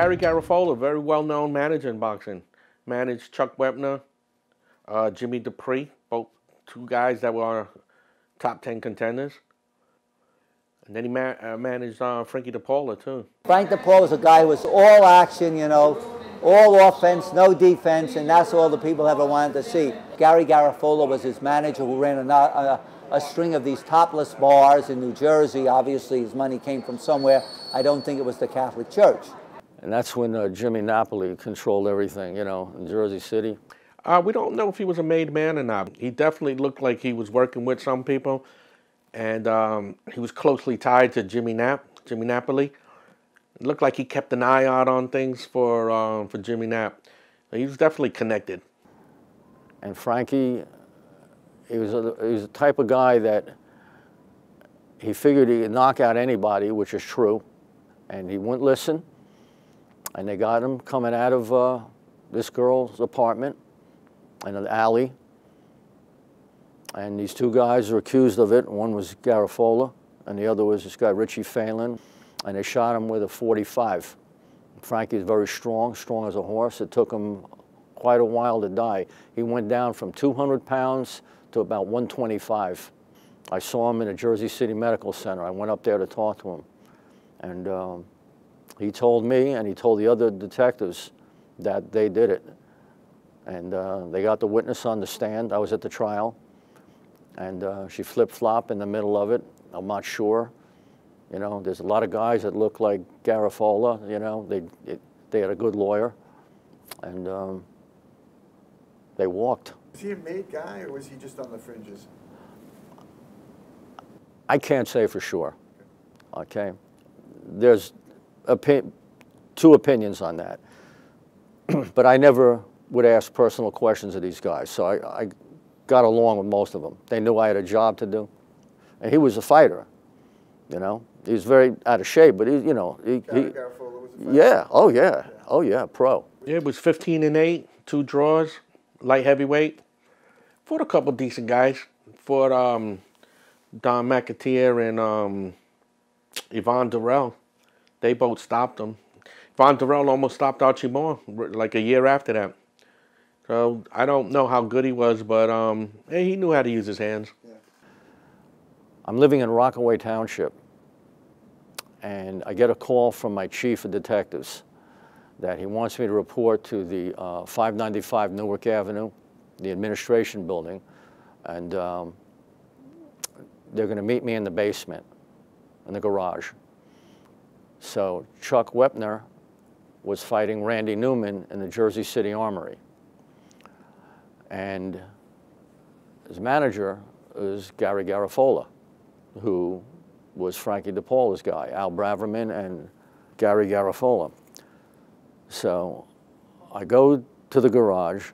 Gary Garafola, very well-known manager in boxing. Managed Chuck Wepner, Jimmy Dupree, both two guys that were top 10 contenders. And then he managed Frankie DePaula, too. Frank DePaula was a guy who was all action, you know, all offense, no defense, and that's all the people ever wanted to see. Gary Garafola was his manager, who ran a string of these topless bars in New Jersey. Obviously, his money came from somewhere. I don't think it was the Catholic Church. And that's when Jimmy Napoli controlled everything, you know, in Jersey City. We don't know if he was a made man or not. He definitely looked like he was working with some people, and he was closely tied to Jimmy Napoli. It looked like he kept an eye out on things for Jimmy Nap. He was definitely connected. And Frankie, he was the type of guy that he figured he could knock out anybody, which is true, and he wouldn't listen. And they got him coming out of this girl's apartment in an alley. And these two guys are accused of it. One was Garafola, and the other was this guy, Richie Phelan. And they shot him with a .45. Frankie's very strong, strong as a horse. It took him quite a while to die. He went down from 200 pounds to about 125. I saw him in the Jersey City Medical Center. I went up there to talk to him. And he told me, and he told the other detectives, that they did it. And they got the witness on the stand. I was at the trial. And she flip-flopped in the middle of it. I'm not sure. You know, there's a lot of guys that look like Garafola, you know. They had a good lawyer. And they walked. Was he a made guy, or was he just on the fringes? I can't say for sure, okay? There's two opinions on that. But I never would ask personal questions of these guys, so I got along with most of them. They knew I had a job to do. And he was a fighter, you know. He was very out of shape, but he, you know, Garafola was a fighter? yeah, oh yeah, oh yeah, pro. Yeah, it was 15-8, 2 draws, light heavyweight. Fought a couple decent guys. Fought Don McAteer and Yvonne Durrell. They both stopped him. Yvonne Durrell almost stopped Archie Moore like a year after that. So I don't know how good he was, but he knew how to use his hands. Yeah. I'm living in Rockaway Township, and I get a call from my chief of detectives that he wants me to report to the 595 Newark Avenue, the administration building, and they're going to meet me in the basement, in the garage. So Chuck Wepner was fighting Randy Neumann in the Jersey City Armory. And his manager is Gary Garafola, who was Frankie DePaula's guy, Al Braverman and Gary Garafola. So I go to the garage,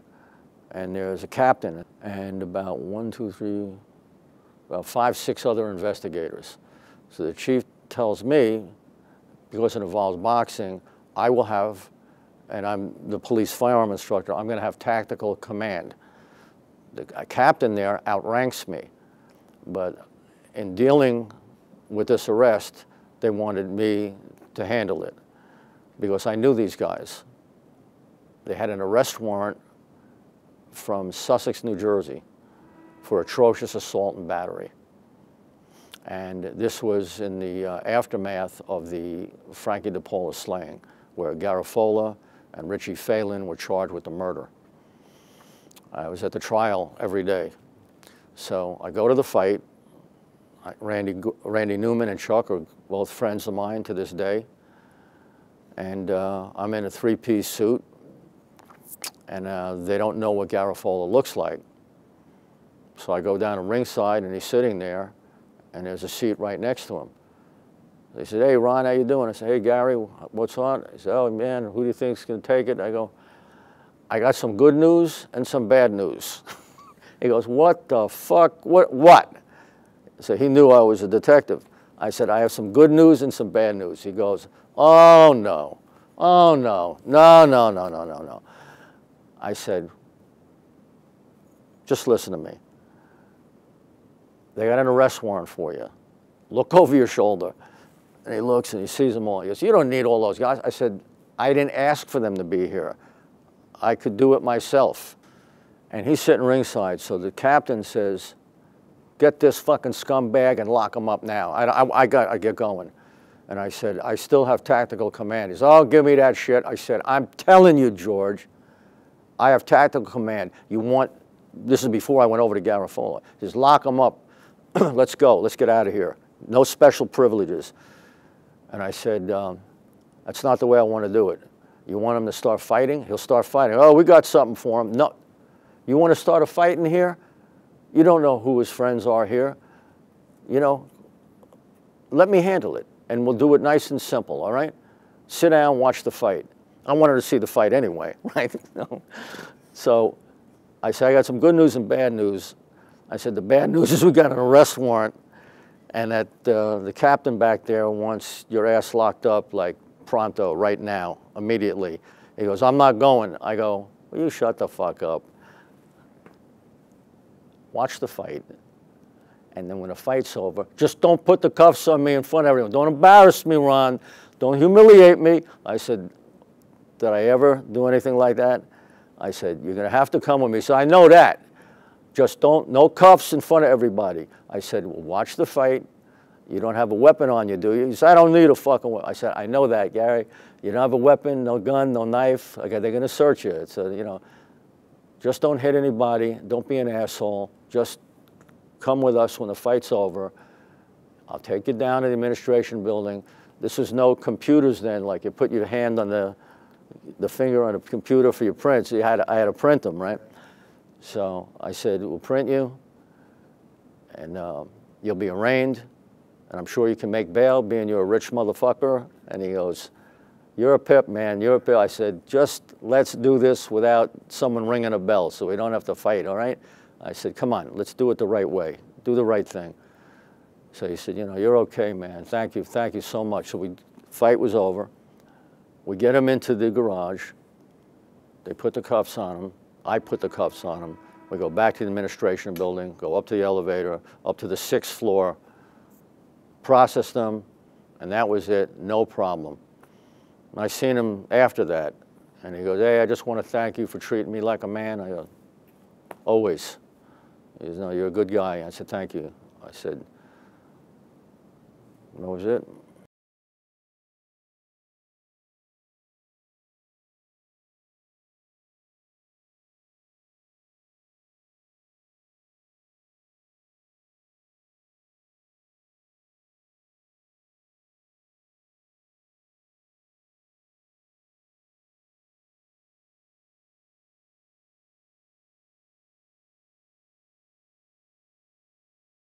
and there's a captain and about 5, 6 other investigators. So the chief tells me, because it involves boxing, I will have, and I'm the police firearm instructor, I'm going to have tactical command. The captain there outranks me, but in dealing with this arrest, they wanted me to handle it because I knew these guys. They had an arrest warrant from Sussex, New Jersey for atrocious assault and battery. And this was in the aftermath of the Frankie DePaula slaying, where Garafola and Richie Phelan were charged with the murder. I was at the trial every day. So I go to the fight. Randy Neumann and Chuck are both friends of mine to this day. And I'm in a 3-piece suit, and they don't know what Garafola looks like. So I go down to ringside, and he's sitting there, and there's a seat right next to him. They said, "Hey, Ron, how you doing?" I said, "Hey, Gary, what's on?" He said, "Oh, man, who do you think's going to take it?" I go, "I got some good news and some bad news." He goes, "What the fuck? What?" So he knew I was a detective. I said, "I have some good news and some bad news." He goes, "Oh, no. Oh, no. No, no, no, no, no, no." I said, "Just listen to me. They got an arrest warrant for you. Look over your shoulder." And he looks and he sees them all. He goes, "You don't need all those guys." I said, I didn't ask for them to be here. I could do it myself. And he's sitting ringside, so the captain says, get this fucking scumbag and lock him up now. I get going. And I said, I still have tactical command. He said, oh, give me that shit. I said, I'm telling you, George, I have tactical command. You want, this is before I went over to Garafola. He says, lock him up. Let's go. Let's get out of here. No special privileges. And I said, that's not the way I want to do it. You want him to start fighting? He'll start fighting. Oh, we got something for him. No. You want to start a fight in here? You don't know who his friends are here. You know, let me handle it, and we'll do it nice and simple, all right? Sit down, watch the fight. I wanted to see the fight anyway, right? So I said, I got some good news and bad news. I said, the bad news is we got an arrest warrant, and that the captain back there wants your ass locked up like pronto, right now, immediately. He goes, I'm not going. I go, well, you shut the fuck up. Watch the fight, and then when the fight's over, just don't put the cuffs on me in front of everyone. Don't embarrass me, Ron. Don't humiliate me. I said, did I ever do anything like that? I said, you're going to have to come with me. So I know that. Just no cuffs in front of everybody. I said, well, watch the fight. You don't have a weapon on you, do you? He said, I don't need a fucking weapon. I said, I know that, Gary. You don't have a weapon, no gun, no knife. Okay, they're going to search you. It's a, you know, just don't hit anybody. Don't be an asshole. Just come with us when the fight's over. I'll take you down to the administration building. This is no computers then, like you put your hand on the finger on a computer for your prints. I had to print them, right? So I said, we'll print you, and you'll be arraigned, and I'm sure you can make bail, being you're a rich motherfucker. And he goes, you're a pip, man, you're a pip. I said, just let's do this without someone ringing a bell so we don't have to fight, all right? I said, come on, let's do it the right way. Do the right thing. So he said, you know, you're okay, man. Thank you so much. So fight was over. We get him into the garage. They put the cuffs on him. I put the cuffs on him. We go back to the administration building, go up to the elevator, up to the 6th floor, process them, and that was it, no problem. And I seen him after that, and he goes, hey, I just want to thank you for treating me like a man. I go, always. He goes, no, you're a good guy. I said, thank you. I said, that was it.